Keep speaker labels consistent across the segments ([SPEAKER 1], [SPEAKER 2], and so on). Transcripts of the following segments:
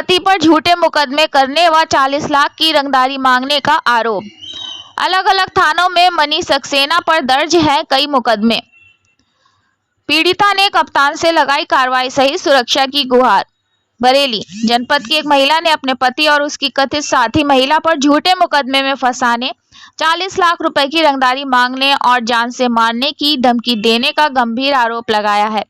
[SPEAKER 1] पति पर झूठे मुकदमे करने व 40 लाख की रंगदारी मांगने का आरोप। अलग अलग थानों में मनी सक्सेना पर दर्ज है कई मुकदमे। पीड़िता ने कप्तान से लगाई कार्रवाई सहित सुरक्षा की गुहार। बरेली जनपद की एक महिला ने अपने पति और उसकी कथित साथी महिला पर झूठे मुकदमे में फंसाने, 40 लाख रुपए की रंगदारी मांगने और जान से मारने की धमकी देने का गंभीर आरोप लगाया है।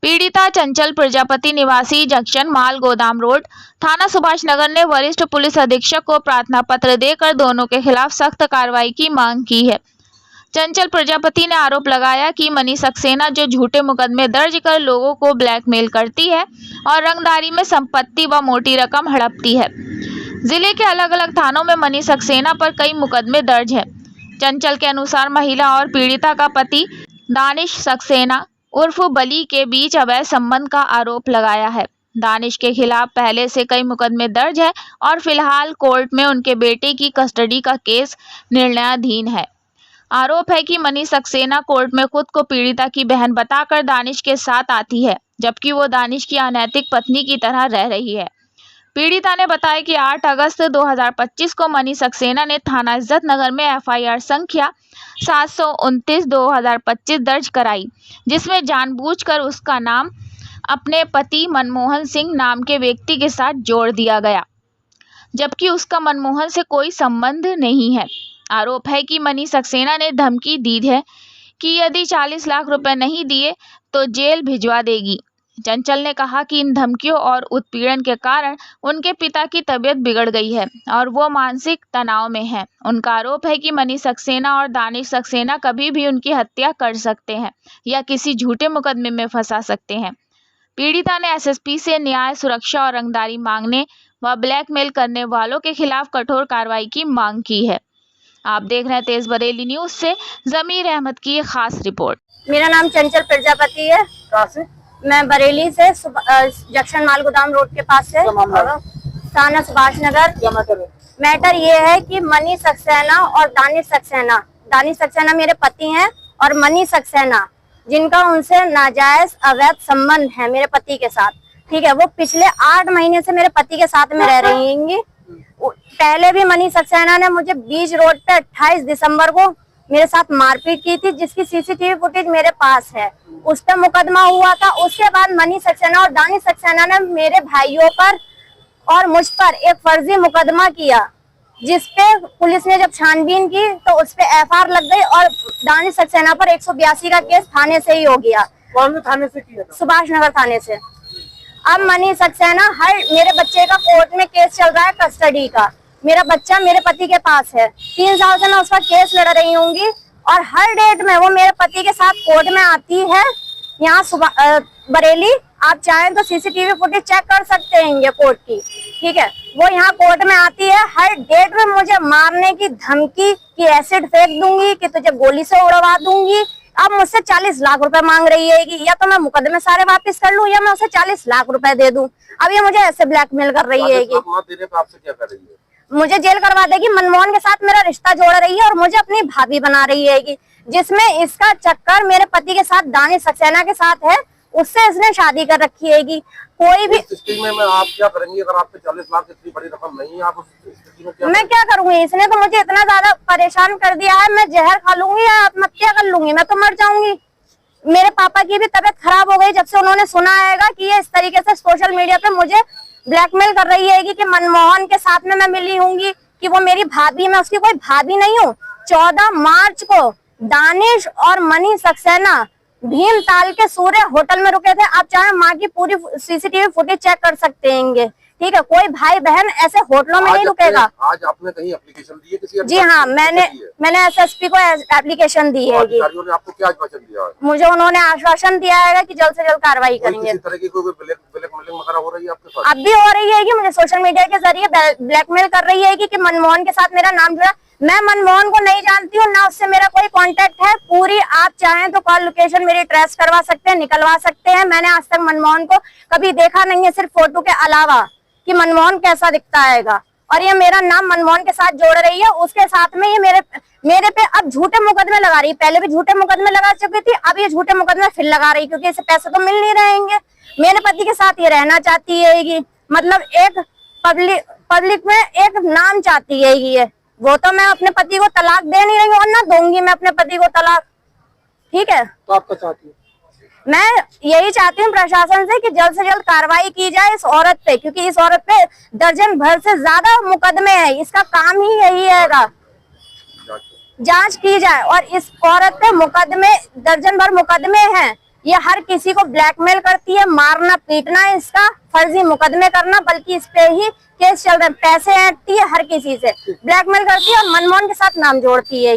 [SPEAKER 1] पीड़िता चंचल प्रजापति निवासी जंक्शन माल गोदाम रोड, थाना सुभाष नगर ने वरिष्ठ पुलिस अधीक्षक को प्रार्थना पत्र देकर दोनों के खिलाफ सख्त कार्रवाई की मांग की है। चंचल प्रजापति ने आरोप लगाया कि मनी सक्सेना जो झूठे मुकदमे दर्ज कर लोगों को ब्लैकमेल करती है और रंगदारी में संपत्ति व मोटी रकम हड़पती है। जिले के अलग अलग थानों में मनी सक्सेना पर कई मुकदमे दर्ज है। चंचल के अनुसार महिला और पीड़िता का पति दानिश सक्सेना उर्फ बली के बीच अवैध संबंध का आरोप लगाया है। दानिश के खिलाफ पहले से कई मुकदमे दर्ज है और फिलहाल कोर्ट में उनके बेटे की कस्टडी का केस निर्णयाधीन है। आरोप है कि मनी सक्सेना कोर्ट में खुद को पीड़िता की बहन बताकर दानिश के साथ आती है, जबकि वो दानिश की अनैतिक पत्नी की तरह रह रही है। पीड़िता ने बताया कि 8 अगस्त 2025 को मनी सक्सेना ने थाना इज्जत नगर में FIR संख्या 729/2025 दर्ज कराई, जिसमें जानबूझकर उसका नाम अपने पति मनमोहन सिंह नाम के व्यक्ति के साथ जोड़ दिया गया, जबकि उसका मनमोहन से कोई संबंध नहीं है। आरोप है कि मनी सक्सेना ने धमकी दी है कि यदि 40 लाख रुपए नहीं दिए तो जेल भिजवा देगी। चंचल ने कहा कि इन धमकियों और उत्पीड़न के कारण उनके पिता की तबीयत बिगड़ गई है और वो मानसिक तनाव में हैं। उनका आरोप है कि मनी सक्सेना और दानिश सक्सेना कभी भी उनकी हत्या कर सकते हैं या किसी झूठे मुकदमे में फंसा सकते हैं। पीड़िता ने SSP से न्याय, सुरक्षा और रंगदारी मांगने व ब्लैकमेल करने वालों के खिलाफ कठोर कार्रवाई की मांग की है। आप देख रहे हैं तेज बरेली न्यूज से जमीर अहमद की एक खास रिपोर्ट।
[SPEAKER 2] मेरा नाम चंचल प्रजापति है।
[SPEAKER 3] कहाँ से?
[SPEAKER 2] मैं बरेली से जंक्शन माल गोदाम रोड के पास से थाना सुभाष नगर।
[SPEAKER 3] क्या मैटर है?
[SPEAKER 2] मैटर ये है कि मनी सक्सेना और दानिश सक्सेना मेरे पति हैं और मनी सक्सेना जिनका उनसे नाजायज अवैध संबंध है मेरे पति के साथ, ठीक है। वो पिछले 8 महीने से मेरे पति के साथ में रह रही हैं। पहले भी मनी सक्सेना ने मुझे बीच रोड पे 28 दिसंबर को मेरे साथ मारपीट की थी, जिसकी CCTV फुटेज मेरे पास है। उस पर मुकदमा हुआ था। उसके बाद मनी सक्सेना और दानिश सक्सेना ने मेरे भाइयों पर और मुझ पर एक फर्जी मुकदमा किया, जिसपे पुलिस ने जब छानबीन की तो उस पे FIR लग गई और दानिश सक्सेना पर 182 का केस थाने से ही हो गया।
[SPEAKER 3] कौन से थाने से किया था?
[SPEAKER 2] सुभाष नगर थाने से। अब मनी सक्सेना मेरे बच्चे का कोर्ट में केस चल रहा है कस्टडी का। मेरा बच्चा मेरे पति के पास है। 3 साल से मैं उसका केस लड़ रही होंगी और हर डेट में वो मेरे पति के साथ कोर्ट में आती है। यहाँ बरेली आप चाहें तो CCTV फुटेज चेक कर सकते हैं ये कोर्ट की, ठीक है। वो यहाँ कोर्ट में आती है, हर डेट में मुझे मारने की धमकी कि एसिड फेंक दूंगी, कि तुझे गोली से उड़वा दूंगी। अब मुझसे 40 लाख रुपए मांग रही है कि या तो मैं मुकदमे सारे वापस कर लूं या मैं उसे 40 लाख रुपए दे दूं। अब ये मुझे ऐसे ब्लैकमेल कर रही है कि
[SPEAKER 3] आपसे क्या कर रही है?
[SPEAKER 2] मुझे जेल करवा देगी, मनमोहन के साथ मेरा रिश्ता जोड़ रही है और मुझे अपनी भाभी बना रही है कि जिसमें इसका चक्कर मेरे पति के साथ दानिश सक्सेना के साथ है, उससे इसने शादी कर रखी है कि कोई भी
[SPEAKER 3] स्थिति में आप क्या करेंगी अगर आपके 40 लाख इतनी बड़ी रकम नहीं है? आप उस स्थिति में क्या
[SPEAKER 2] मैं क्या करूंगी? इसने तो मुझे इतना ज्यादा परेशान कर दिया है। मैं जहर खा लूंगी या आत्महत्या कर लूंगी, मैं तो मर जाऊंगी। मेरे पापा की भी तबीयत खराब हो गई जब से उन्होंने सुना है कि ये इस तरीके से सोशल मीडिया पे मुझे ब्लैकमेल कर रही है कि मनमोहन के साथ में मैं मिली होंगी, कि वो मेरी भाभी, मैं उसकी कोई भाभी नहीं हूँ। 14 मार्च को दानिश और मनी सक्सेना भीमताल के सूर्य होटल में रुके थे। आप चाहे माँ की पूरी CCTV फुटेज चेक कर सकते हैं, ठीक है। कोई भाई बहन ऐसे होटलों में नहीं रुकेगा।
[SPEAKER 3] आज आपने कहीं एप्लीकेशन दी है किसी?
[SPEAKER 2] जी हाँ, मैंने SSP को एप्लीकेशन दी है।
[SPEAKER 3] अधिकारियों ने आपको क्या आश्वासन दिया है?
[SPEAKER 2] मुझे उन्होंने आश्वासन दिया है कि जल्द से जल्द कार्रवाई करेंगे।
[SPEAKER 3] किसी तरह की कोई ब्लैकमेलिंग वगैरह हो रही है आपके साथ?
[SPEAKER 2] अब भी हो रही है कि मुझे सोशल मीडिया के जरिए ब्लैकमेल कर रही है कि मनमोहन के साथ मेरा नाम जुड़ा। मैं मनमोहन को नहीं जानती हूँ, ना उससे मेरा कोई कांटेक्ट है। पूरी आप चाहें तो कॉल लोकेशन मेरी ट्रेस करवा सकते हैं, निकलवा सकते हैं। मैंने आज तक मनमोहन को कभी देखा नहीं है, सिर्फ फोटो के अलावा, कि मनमोहन कैसा दिखता है। और ये मेरा नाम मनमोहन के साथ जोड़ रही है। उसके साथ में ये मेरे पे अब झूठे मुकदमे लगा रही है। पहले भी झूठे मुकदमे लगा चुकी थी, अब ये झूठे मुकदमे फिर लगा रही, क्योंकि इसे पैसे तो मिल नहीं रहेंगे। मेरे पति के साथ ये रहना चाहती है कि मतलब एक पब्लिक में एक नाम चाहती है ये। वो तो मैं अपने पति को तलाक दे नहीं रही हूँ और ना दूंगी मैं अपने पति को तलाक। ठीक है,
[SPEAKER 3] तो आप क्या चाहती है?
[SPEAKER 2] मैं यही चाहती हूँ प्रशासन से कि जल्द से जल्द कार्रवाई की जाए इस औरत पे, क्योंकि इस औरत पे दर्जन भर से ज्यादा मुकदमे हैं। इसका काम ही यही है, जांच की जाए। और इस औरत पे मुकदमे, दर्जन भर मुकदमे हैं। ये हर किसी को ब्लैकमेल करती है, मारना पीटना इसका, फर्जी मुकदमे करना, बल्कि इस पे ही केस चल रहे हैं। पैसे ऐंठती है, हर किसी से ब्लैकमेल करती है और मनमोहन के साथ नाम जोड़ती है।